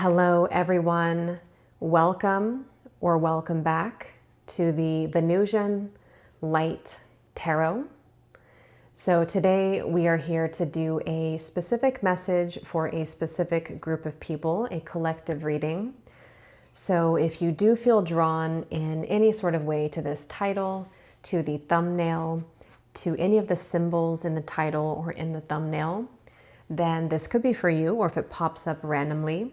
Hello, everyone. Welcome or welcome back to the Venusian Light Tarot. So today we are here to do a specific message for a specific group of people, a collective reading. So if you do feel drawn in any sort of way to this title, to the thumbnail, to any of the symbols in the title or in the thumbnail, then this could be for you, or if it pops up randomly.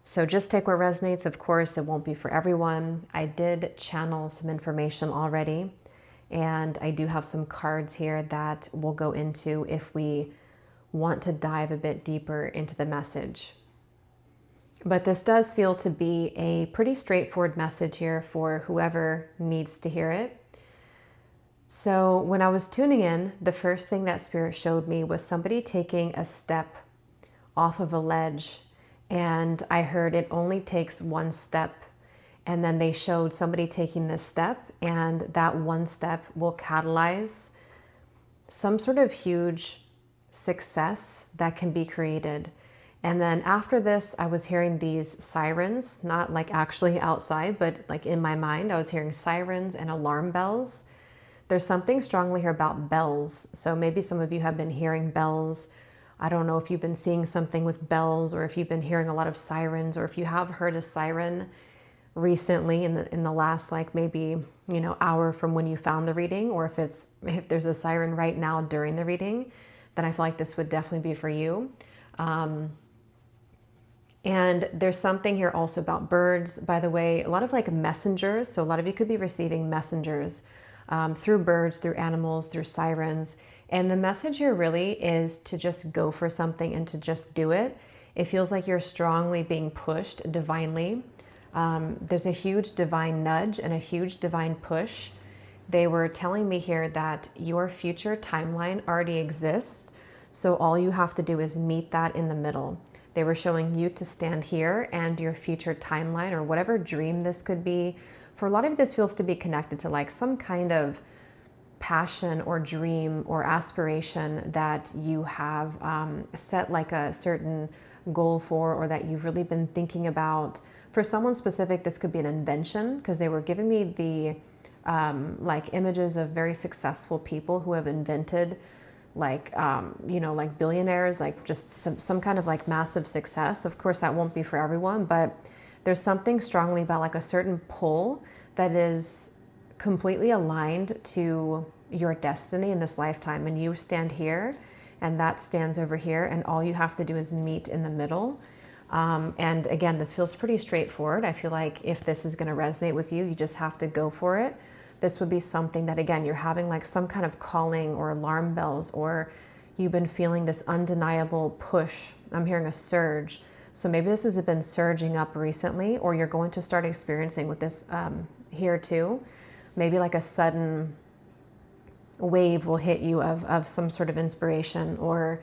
So just take what resonates. Of course, it won't be for everyone. I did channel some information already, and I do have some cards here that we'll go into if we want to dive a bit deeper into the message. But this does feel to be a pretty straightforward message here for whoever needs to hear it. So when I was tuning in, the first thing that Spirit showed me was somebody taking a step off of a ledge. And I heard it only takes one step. And then they showed somebody taking this step, and that one step will catalyze some sort of huge success that can be created. And then after this, I was hearing these sirens, not like actually outside, but like in my mind, I was hearing sirens and alarm bells. There's something strongly here about bells. So maybe some of you have been hearing bells. I don't know if you've been seeing something with bells, or if you've been hearing a lot of sirens, or if you have heard a siren recently in the last like maybe hour from when you found the reading, or if there's a siren right now during the reading, then I feel like this would definitely be for you. And there's something here also about birds, by the way, a lot of like messengers. So a lot of you could be receiving messengers through birds, through animals, through sirens. And the message here really is to just go for something and to just do it. It feels like you're strongly being pushed divinely. There's a huge divine nudge and a huge divine push. They were telling me here that your future timeline already exists. So all you have to do is meet that in the middle. They were showing you to stand here, and your future timeline, or whatever dream this could be. For a lot of you, this feels to be connected to like some kind of passion or dream or aspiration that you have set like a certain goal for, or that you've really been thinking about. For someone specific, this could be an invention, because they were giving me the like images of very successful people who have invented like like billionaires, like just some kind of like massive success. Of course, that won't be for everyone, but there's something strongly about like a certain pull that is completely aligned to your destiny in this lifetime. And you stand here, and that stands over here, and all you have to do is meet in the middle. And again, this feels pretty straightforward. I feel like if this is going to resonate with you, you just have to go for it. This would be something that, again, you're having like some kind of calling or alarm bells, or you've been feeling this undeniable push. I'm hearing a surge. So maybe this has been surging up recently, or you're going to start experiencing with this here too. Maybe like a sudden wave will hit you of some sort of inspiration, or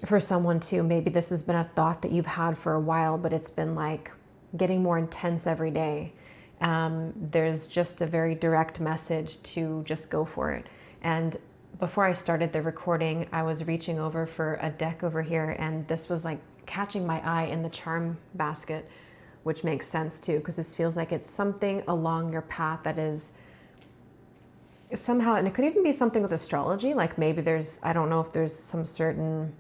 for someone too, maybe this has been a thought that you've had for a while, but it's been like getting more intense every day. There's just a very direct message to just go for it. And before I started the recording, I was reaching over for a deck over here, and this was like catching my eye in the charm basket, which makes sense too, because this feels like it's something along your path that is somehow, and it could even be something with astrology, like maybe I don't know if there's some certain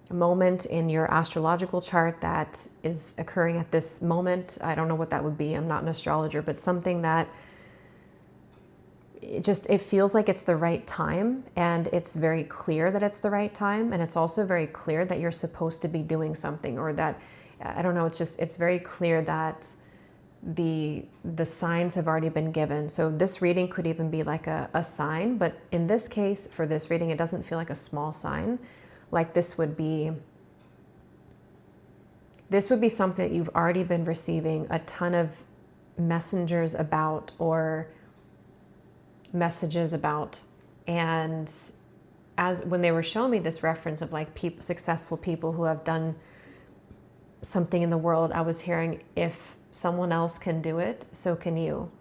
moment in your astrological chart that is occurring at this moment. I don't know what that would be. I'm not an astrologer, but something that it feels like it's the right time, and it's very clear that it's the right time. And it's also very clear that you're supposed to be doing something, or that, I don't know, it's very clear that the signs have already been given. So this reading could even be like a sign, but in this case, for this reading, it doesn't feel like a small sign. Like this would be something that you've already been receiving a ton of messengers about, or messages about. And when they were showing me this reference of like successful people who have done something in the world, I was hearing, if someone else can do it, so can you.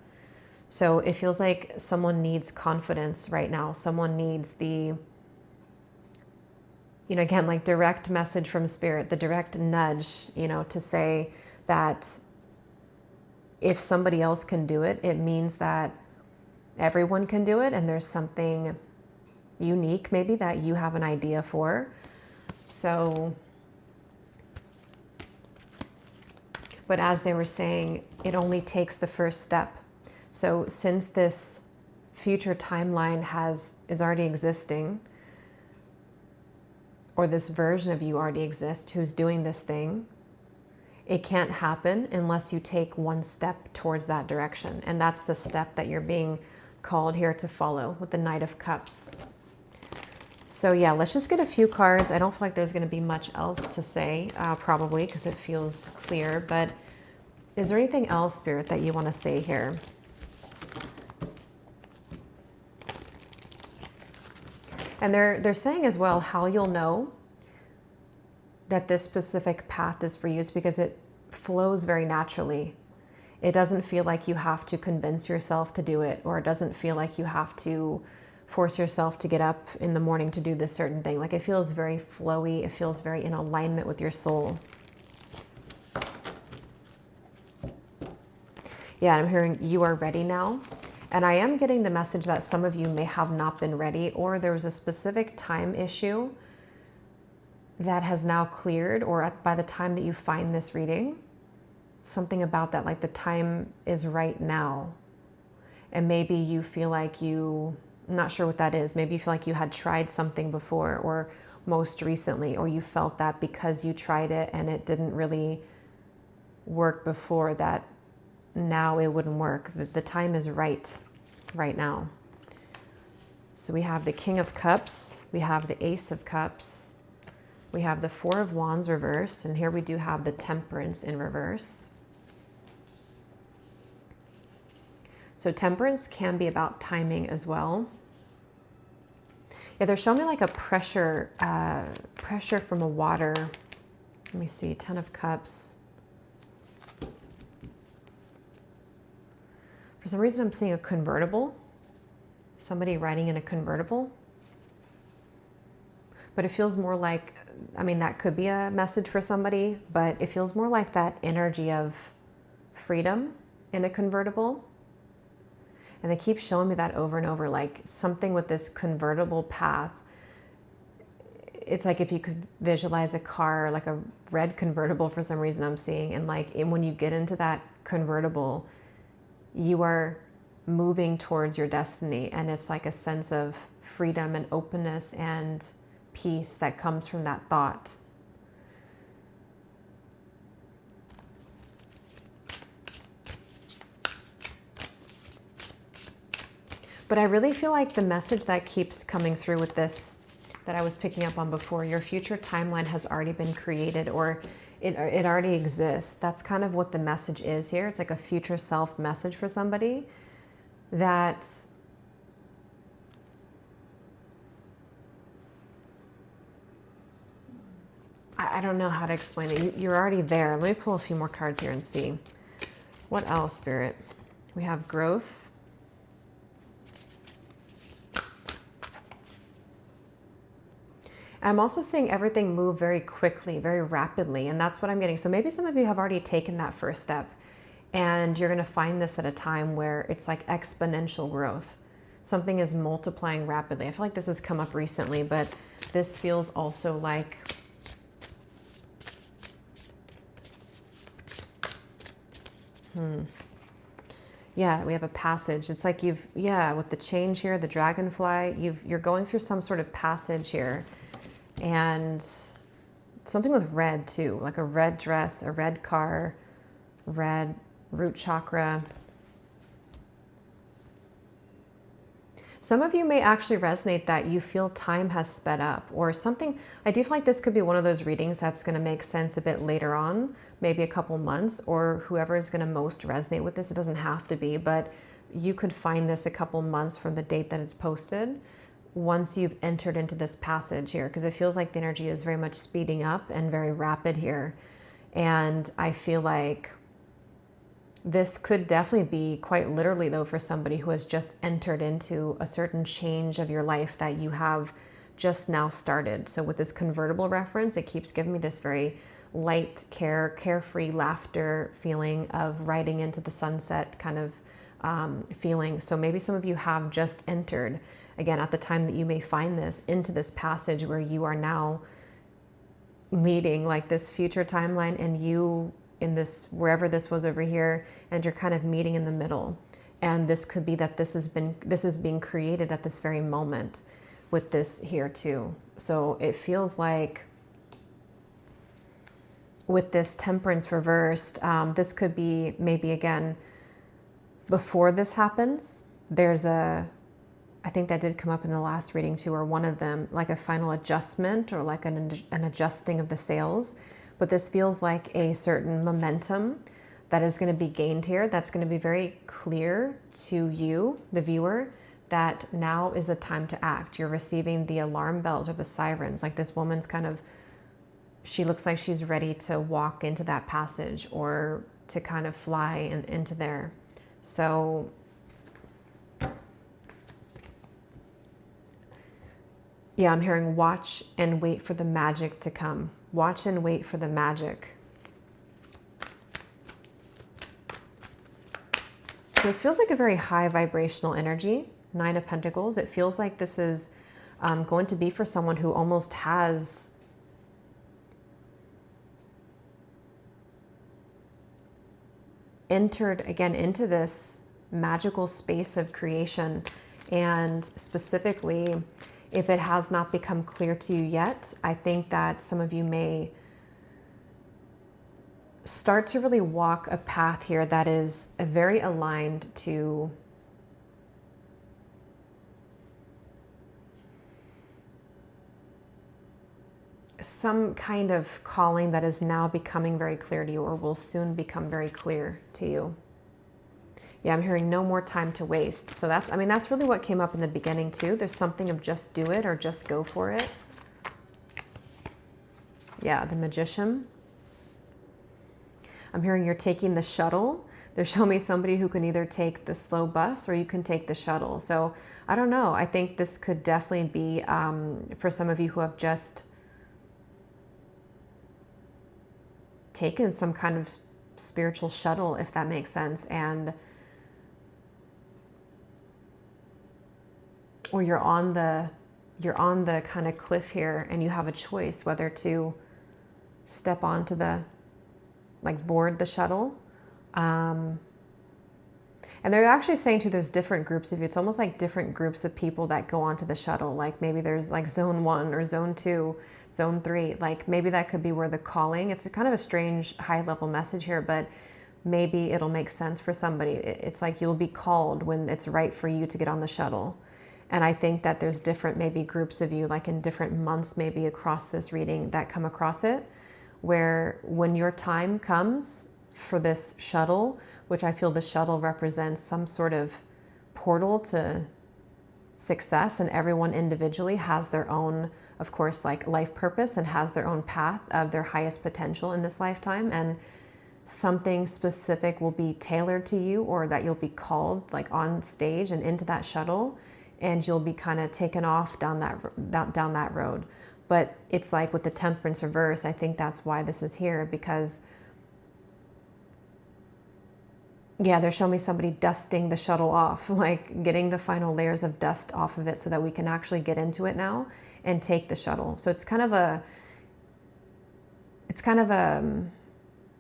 So it feels like someone needs confidence right now. Someone needs the you know, again, like direct message from spirit, the direct nudge, you know, to say that if somebody else can do it, it means that everyone can do it. And there's something unique maybe that you have an idea for. So, but as they were saying, it only takes the first step. So since this future timeline is already existing, or this version of you already exists who's doing this thing, it can't happen unless you take one step towards that direction. And that's the step that you're being called here to follow with the Knight of Cups. So yeah, let's just get a few cards. I don't feel like there's going to be much else to say, probably, because it feels clear. But is there anything else, Spirit, that you want to say here? And they're saying as well how you'll know that this specific path is for you is because it flows very naturally. It doesn't feel like you have to convince yourself to do it, or it doesn't feel like you have to force yourself to get up in the morning to do this certain thing. Like, it feels very flowy. It feels very in alignment with your soul. Yeah, I'm hearing you are ready now. And I am getting the message that some of you may have not been ready, or there was a specific time issue that has now cleared, or by the time that you find this reading, something about that, like the time is right now. And maybe you feel like I'm not sure what that is. Maybe you feel like you had tried something before, or most recently, or you felt that because you tried it and it didn't really work before, that now it wouldn't work. The time is right now. So we have the King of Cups, we have the Ace of Cups, we have the Four of Wands reversed, and here we do have the Temperance in reverse. So Temperance can be about timing as well. Yeah, they're showing me like a pressure from a water. Let me see, Ten of Cups. For some reason, I'm seeing a convertible. Somebody riding in a convertible. But it feels more like, I mean, that could be a message for somebody, but it feels more like that energy of freedom in a convertible. And they keep showing me that over and over, like something with this convertible path. It's like if you could visualize a car, like a red convertible for some reason I'm seeing. And like when you get into that convertible, you are moving towards your destiny. And it's like a sense of freedom and openness and peace that comes from that thought. But I really feel like the message that keeps coming through with this, that I was picking up on before, your future timeline has already been created, or it already exists. That's kind of what the message is here. It's like a future self message for somebody that I don't know how to explain it. You're already there. Let me pull a few more cards here and see. What else, Spirit? We have growth. I'm also seeing everything move very quickly, very rapidly, and that's what I'm getting. So maybe some of you have already taken that first step, and you're going to find this at a time where it's like exponential growth. Something is multiplying rapidly. I feel like this has come up recently, but this feels also like yeah, we have a passage. It's like with the change here, the dragonfly, you're going through some sort of passage here. And something with red too, like a red dress, a red car, red root chakra. Some of you may actually resonate that you feel time has sped up or something. I do feel like this could be one of those readings that's going to make sense a bit later on, maybe a couple months, or whoever is going to most resonate with this. It doesn't have to be, but you could find this a couple months from the date that it's posted, once you've entered into this passage here, because it feels like the energy is very much speeding up and very rapid here. And I feel like this could definitely be quite literally, though, for somebody who has just entered into a certain change of your life that you have just now started. So with this convertible reference, it keeps giving me this very light, carefree laughter feeling of riding into the sunset kind of feeling. So maybe some of you have just entered, again, at the time that you may find this, into this passage where you are now meeting like this future timeline, and you in this, wherever this was over here, and you're kind of meeting in the middle. And this could be that this is being created at this very moment with this here too. So it feels like with this Temperance reversed, this could be maybe again, before this happens, there's I think that did come up in the last reading too, or one of them, like a final adjustment or like an adjusting of the sails. But this feels like a certain momentum that is going to be gained here. That's going to be very clear to you, the viewer, that now is the time to act. You're receiving the alarm bells or the sirens. Like this woman's kind of, she looks like she's ready to walk into that passage or to kind of fly into there. So yeah, I'm hearing watch and wait for the magic to come. Watch and wait for the magic. So this feels like a very high vibrational energy. 9 of Pentacles. It feels like this is going to be for someone who almost has entered again into this magical space of creation. And specifically, if it has not become clear to you yet, I think that some of you may start to really walk a path here that is very aligned to some kind of calling that is now becoming very clear to you, or will soon become very clear to you. Yeah, I'm hearing no more time to waste. So that's, I mean, that's really what came up in the beginning too. There's something of just do it or just go for it. Yeah, the Magician. I'm hearing you're taking the shuttle. They're showing me somebody who can either take the slow bus or you can take the shuttle. So I don't know. I think this could definitely be for some of you who have just taken some kind of spiritual shuttle, if that makes sense, and or you're on the kind of cliff here and you have a choice whether to step onto the, like, board the shuttle. And they're actually saying too, there's different groups of you. It's almost like different groups of people that go onto the shuttle. Like maybe there's like zone 1 or zone 2, zone 3. Like maybe that could be where the calling, it's a kind of a strange high level message here, but maybe it'll make sense for somebody. It's like you'll be called when it's right for you to get on the shuttle. And I think that there's different maybe groups of you, like in different months maybe across this reading, that come across it, where when your time comes for this shuttle, which I feel the shuttle represents some sort of portal to success, and everyone individually has their own, of course, like life purpose and has their own path of their highest potential in this lifetime. And something specific will be tailored to you, or that you'll be called like on stage and into that shuttle, and you'll be kind of taken off down that road. But it's like with the Temperance reverse, I think that's why this is here, because yeah, they're showing me somebody dusting the shuttle off, like getting the final layers of dust off of it so that we can actually get into it now and take the shuttle. So it's kind of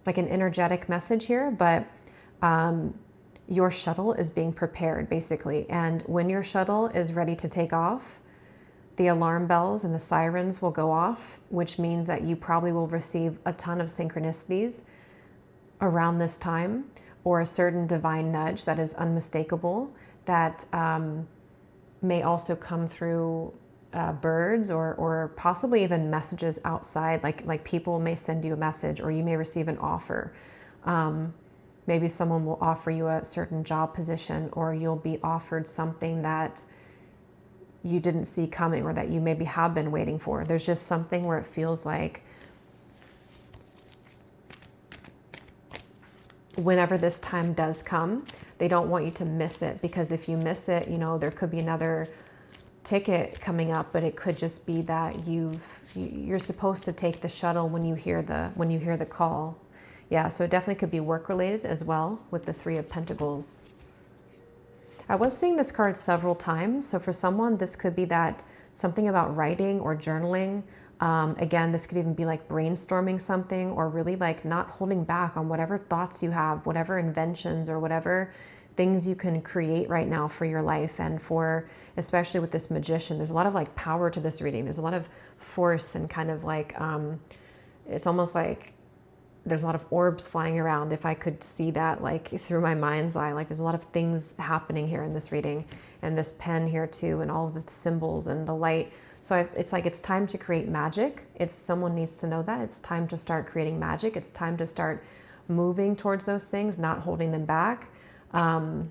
like an energetic message here, but your shuttle is being prepared basically. And when your shuttle is ready to take off, the alarm bells and the sirens will go off, which means that you probably will receive a ton of synchronicities around this time, or a certain divine nudge that is unmistakable, that may also come through birds, or possibly even messages outside, like people may send you a message, or you may receive an offer. Maybe someone will offer you a certain job position, or you'll be offered something that you didn't see coming, or that you maybe have been waiting for. There's just something where it feels like whenever this time does come, they don't want you to miss it, because if you miss it, you know, there could be another ticket coming up, but it could just be that you're supposed to take the shuttle when you hear the call. Yeah, so it definitely could be work related as well with the Three of Pentacles. I was seeing this card several times, so for someone this could be that something about writing or journaling. Again, this could even be like brainstorming something, or really like not holding back on whatever thoughts you have, whatever inventions or whatever things you can create right now for your life. And for, especially with this Magician, there's a lot of like power to this reading. There's a lot of force and kind of like, it's almost like there's a lot of orbs flying around. If I could see that like through my mind's eye, like there's a lot of things happening here in this reading, and this pen here too, and all of the symbols and the light. So it's like, it's time to create magic. Someone needs to know that it's time to start creating magic. It's time to start moving towards those things, not holding them back. And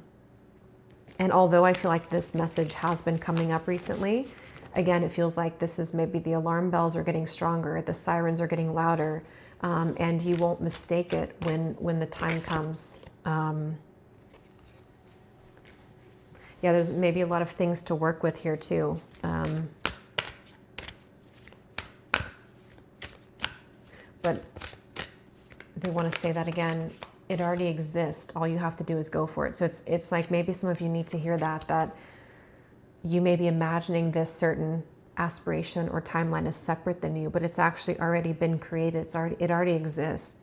although I feel like this message has been coming up recently, again, it feels like this is maybe the alarm bells are getting stronger, the sirens are getting louder, and you won't mistake it when the time comes. Yeah, there's maybe a lot of things to work with here too. But they want to say that again, it already exists. All you have to do is go for it. So it's like maybe some of you need to hear that you may be imagining this certain aspiration or timeline is separate than you, but it's actually already been created. It already exists.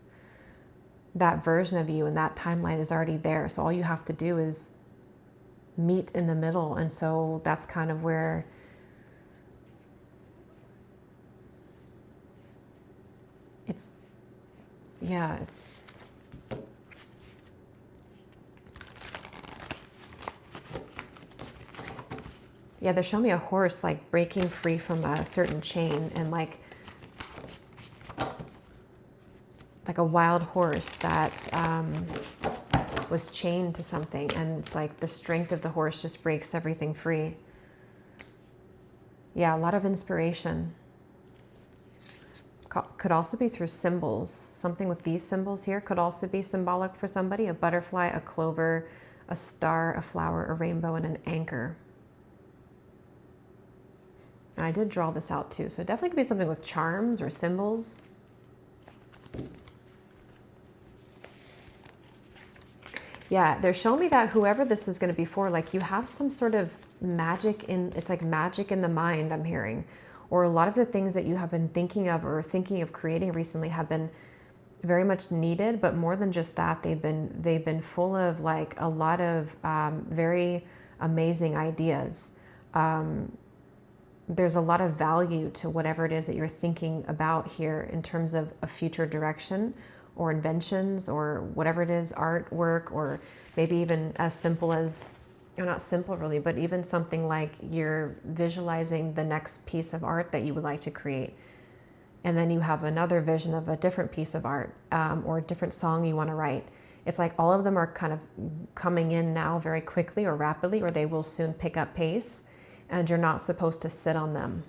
That version of you and that timeline is already there. So all you have to do is meet in the middle. And so that's kind of where yeah, they're showing me a horse like breaking free from a certain chain, and like a wild horse that was chained to something, and it's like the strength of the horse just breaks everything free. Yeah, a lot of inspiration. Could also be through symbols. Something with these symbols here could also be symbolic for somebody. A butterfly, a clover, a star, a flower, a rainbow, and an anchor. And I did draw this out too. So it definitely could be something with charms or symbols. Yeah, they're showing me that whoever this is going to be for, like you have some sort of magic it's like magic in the mind, I'm hearing. Or a lot of the things that you have been thinking of or thinking of creating recently have been very much needed, but more than just that, they've been full of like a lot of very amazing ideas. There's a lot of value to whatever it is that you're thinking about here in terms of a future direction or inventions or whatever it is, artwork, or maybe even as simple as, or not simple really, but even something like you're visualizing the next piece of art that you would like to create. And then you have another vision of a different piece of art or a different song you want to write. It's like all of them are kind of coming in now very quickly or rapidly, or they will soon pick up pace, and you're not supposed to sit on them.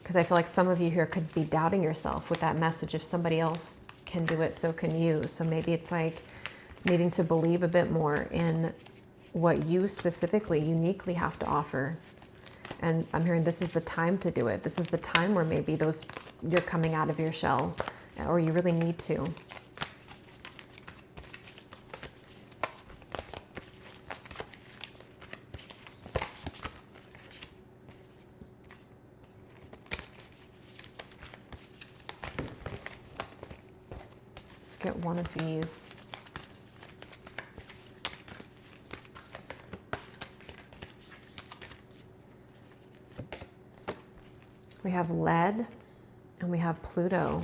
Because I feel like some of you here could be doubting yourself with that message. If somebody else can do it, so can you. So maybe it's like needing to believe a bit more in what you specifically, uniquely have to offer. And I'm hearing this is the time to do it. This is the time where maybe you're coming out of your shell, or you really need to. Get one of these. We have lead and we have Pluto.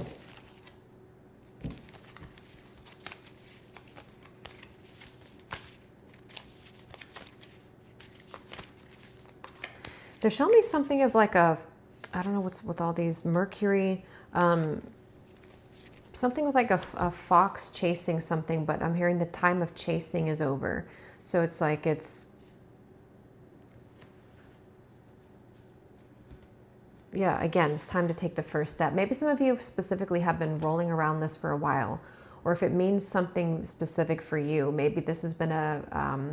They're showing me something of like I don't know what's with all these Mercury, something with like a fox chasing something, but I'm hearing the time of chasing is over. So it's like yeah, again, it's time to take the first step. Maybe some of you specifically have been rolling around this for a while, or if it means something specific for you. Maybe this has been a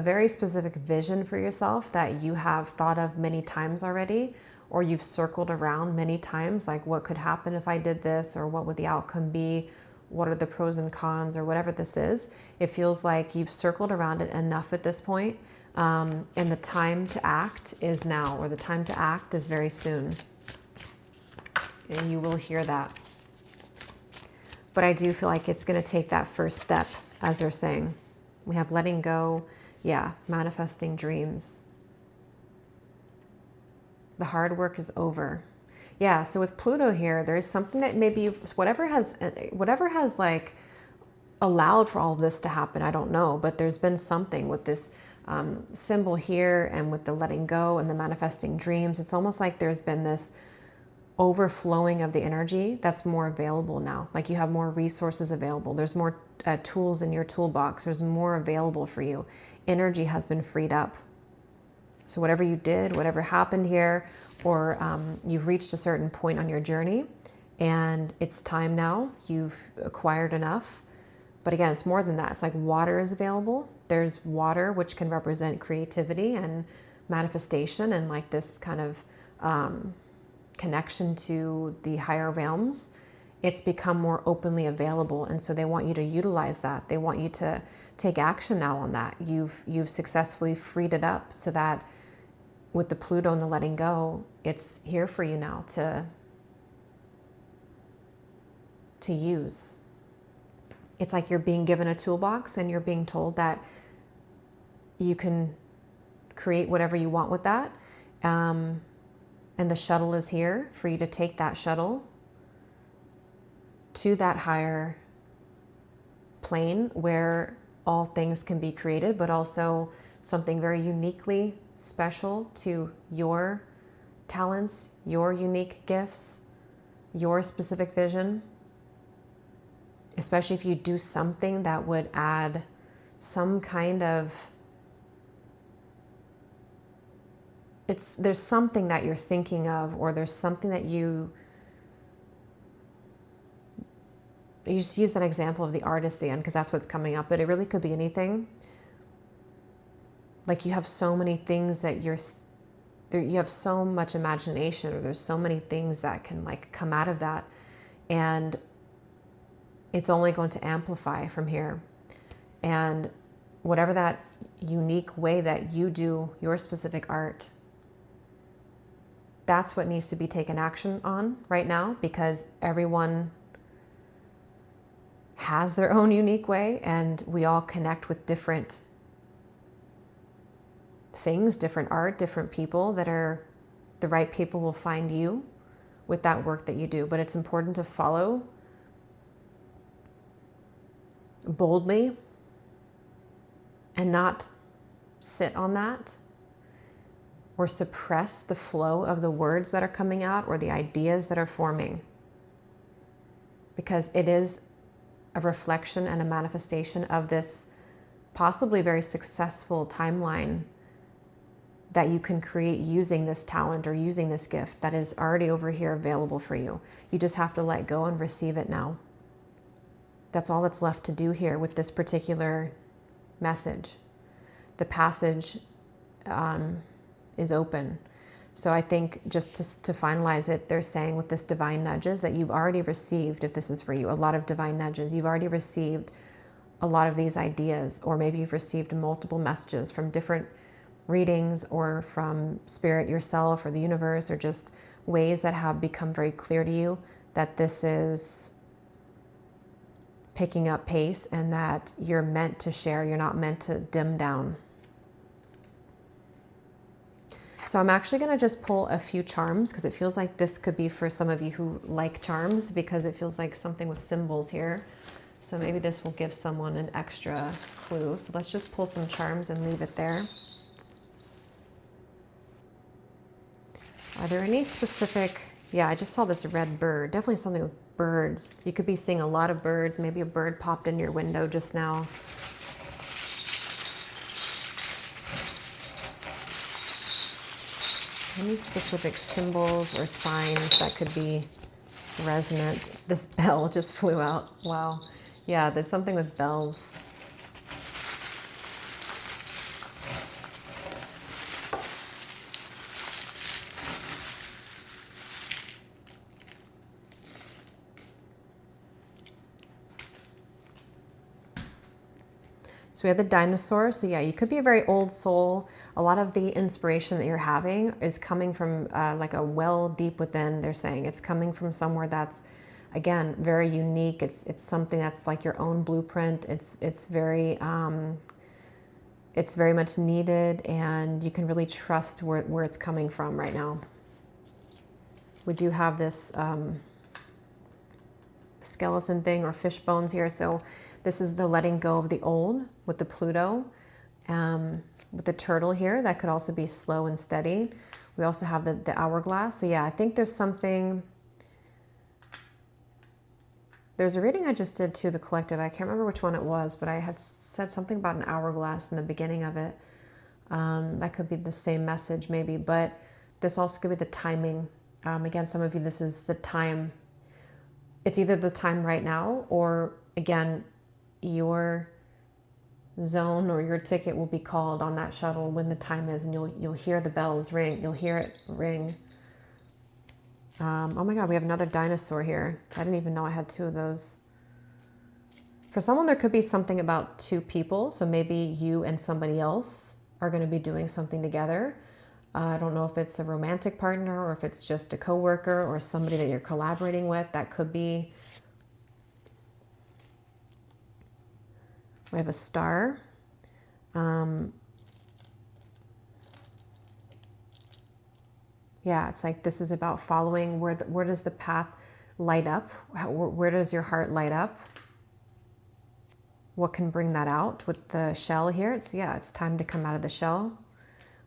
very specific vision for yourself that you have thought of many times already, or you've circled around many times, like what could happen if I did this, or what would the outcome be, what are the pros and cons, or whatever this is. It feels like you've circled around it enough at this point, and the time to act is now, or the time to act is very soon. And you will hear that. But I do feel like it's going to take that first step, as they're saying. We have letting go, yeah, manifesting dreams. The hard work is over. Yeah, so with Pluto here, there is something that maybe whatever has like allowed for all of this to happen, I don't know, but there's been something with this symbol here, and with the letting go and the manifesting dreams. It's almost like there's been this overflowing of the energy that's more available now. Like you have more resources available. There's more tools in your toolbox. There's more available for you. Energy has been freed up. So whatever you did, whatever happened here, or you've reached a certain point on your journey and it's time now, you've acquired enough. But again, it's more than that. It's like water is available. There's water, which can represent creativity and manifestation, and like this kind of connection to the higher realms. It's become more openly available, and so they want you to utilize that. They want you to take action now on that. You've successfully freed it up, so that with the Pluto and the letting go, it's here for you now to use. It's like you're being given a toolbox and you're being told that you can create whatever you want with that. And the shuttle is here for you to take that shuttle to that higher plane where all things can be created, but also something very uniquely special to your talents, your unique gifts, your specific vision. Especially if you do something that would add some kind of, there's something that you're thinking of, or there's something that you just use that example of the artist again, because that's what's coming up, but it really could be anything. Like you have so many things that you have so much imagination, or there's so many things that can like come out of that, and it's only going to amplify from here. And whatever that unique way that you do your specific art, that's what needs to be taken action on right now, because everyone has their own unique way, and we all connect with different things, different art, different people that are the right people will find you with that work that you do. But it's important to follow boldly and not sit on that or suppress the flow of the words that are coming out or the ideas that are forming, because it is a reflection and a manifestation of this possibly very successful timeline that you can create using this talent or using this gift that is already over here available for you. You just have to let go and receive it now. That's all that's left to do here with this particular message. The passage is open. So I think just to finalize it, they're saying with this divine nudges that you've already received, if this is for you, a lot of divine nudges. You've already received a lot of these ideas, or maybe you've received multiple messages from different readings or from spirit yourself or the universe, or just ways that have become very clear to you that this is picking up pace and that you're meant to share. You're not meant to dim down. So I'm actually going to just pull a few charms, because it feels like this could be for some of you who like charms, because it feels like something with symbols here. So maybe this will give someone an extra clue. So let's just pull some charms and leave it there. Are there any specific, yeah, I just saw this red bird, definitely something with birds. You could be seeing a lot of birds. Maybe a bird popped in your window just now. Any specific symbols or signs that could be resonant. This bell just flew out. Wow. Yeah, there's something with bells. So we have the dinosaur. So yeah, you could be a very old soul. A lot of the inspiration that you're having is coming from like a well deep within. They're saying it's coming from somewhere that's, again, very unique. It's something that's like your own blueprint. It's very much needed, and you can really trust where it's coming from right now. We do have this skeleton thing or fish bones here. So this is the letting go of the old with the Pluto, with the turtle here. That could also be slow and steady. We also have the hourglass. So yeah, I think there's something. There's a reading I just did to the collective. I can't remember which one it was, but I had said something about an hourglass in the beginning of it. That could be the same message maybe, but this also could be the timing. Again, some of you, this is the time. It's either the time right now, or again, your zone or your ticket will be called on that shuttle when the time is, and you'll hear the bells ring. You'll hear it ring. Oh my God, we have another dinosaur here. I didn't even know I had two of those. For someone, there could be something about two people. So maybe you and somebody else are going to be doing something together. I don't know if it's a romantic partner or if it's just a coworker or somebody that you're collaborating with. That could be. We have a star. Yeah, it's like this is about following where does the path light up? Where does your heart light up? What can bring that out with the shell here? It's time to come out of the shell.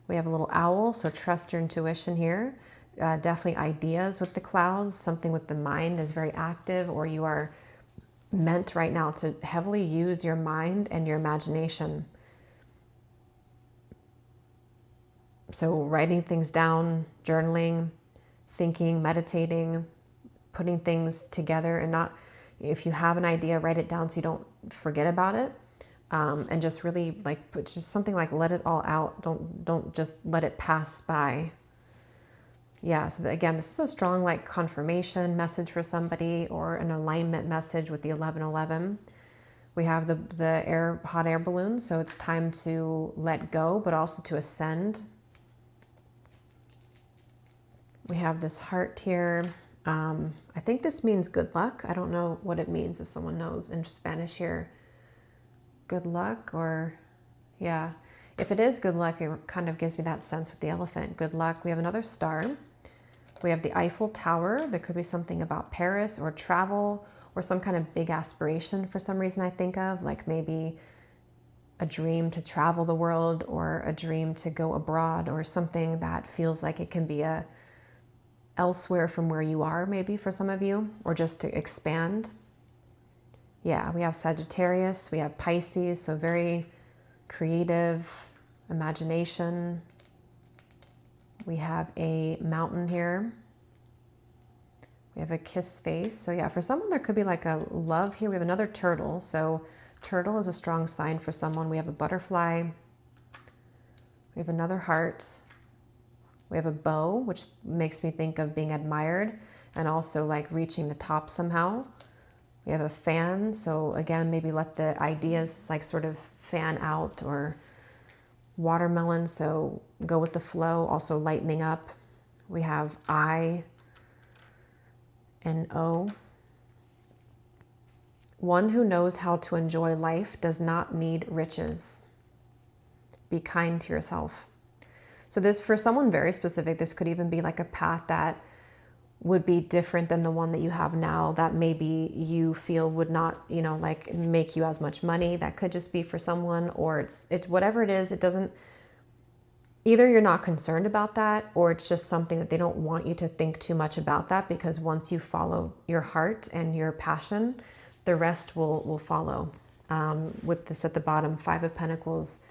We have a little owl, so trust your intuition here. Definitely ideas with the clouds. Something with the mind is very active, or you are meant right now to heavily use your mind and your imagination. So writing things down, journaling, thinking, meditating, putting things together, and not, if you have an idea, write it down so you don't forget about it. And just really like put just something like let it all out. Don't just let it pass by. Yeah, so again, this is a strong like confirmation message for somebody, or an alignment message with the 1111. We have the hot air balloon, so it's time to let go, but also to ascend. We have this heart here. I think this means good luck. I don't know what it means, if someone knows in Spanish here. Good luck, or yeah. If it is good luck, it kind of gives me that sense with the elephant. Good luck. We have another star. We have the Eiffel Tower. There could be something about Paris or travel or some kind of big aspiration for some reason I think of, like maybe a dream to travel the world or a dream to go abroad, or something that feels like it can be elsewhere from where you are, maybe for some of you, or just to expand. Yeah, we have Sagittarius, we have Pisces, so very creative, imagination. We have a mountain here. We have a kiss face. So yeah, for someone there could be like a love here. We have another turtle. So turtle is a strong sign for someone. We have a butterfly. We have another heart. We have a bow, which makes me think of being admired and also like reaching the top somehow. We have a fan. So again, maybe let the ideas like sort of fan out, or watermelon, so go with the flow, also lightening up. We have I and O. One who knows how to enjoy life does not need riches. Be kind to yourself. So this, for someone very specific, this could even be like a path that would be different than the one that you have now, that maybe you feel would not, like make you as much money. That could just be for someone, or it's whatever it is. It doesn't, either you're not concerned about that, or it's just something that they don't want you to think too much about that, because once you follow your heart and your passion, the rest will follow. With this at the bottom, 5 of Pentacles,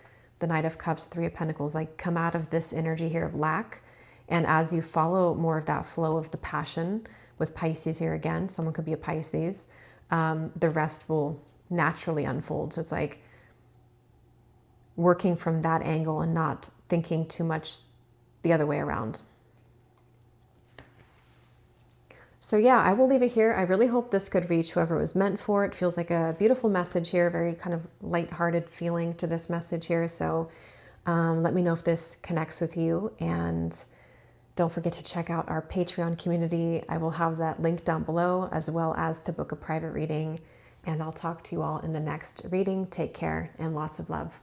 the Knight of Cups, 3 of Pentacles, like come out of this energy here of lack And as you follow more of that flow of the passion with Pisces here again, someone could be a Pisces, the rest will naturally unfold. So it's like working from that angle and not thinking too much the other way around. So yeah, I will leave it here. I really hope this could reach whoever it was meant for. It feels like a beautiful message here, very kind of lighthearted feeling to this message here. So let me know if this connects with you, and don't forget to check out our Patreon community. I will have that link down below, as well as to book a private reading. And I'll talk to you all in the next reading. Take care and lots of love.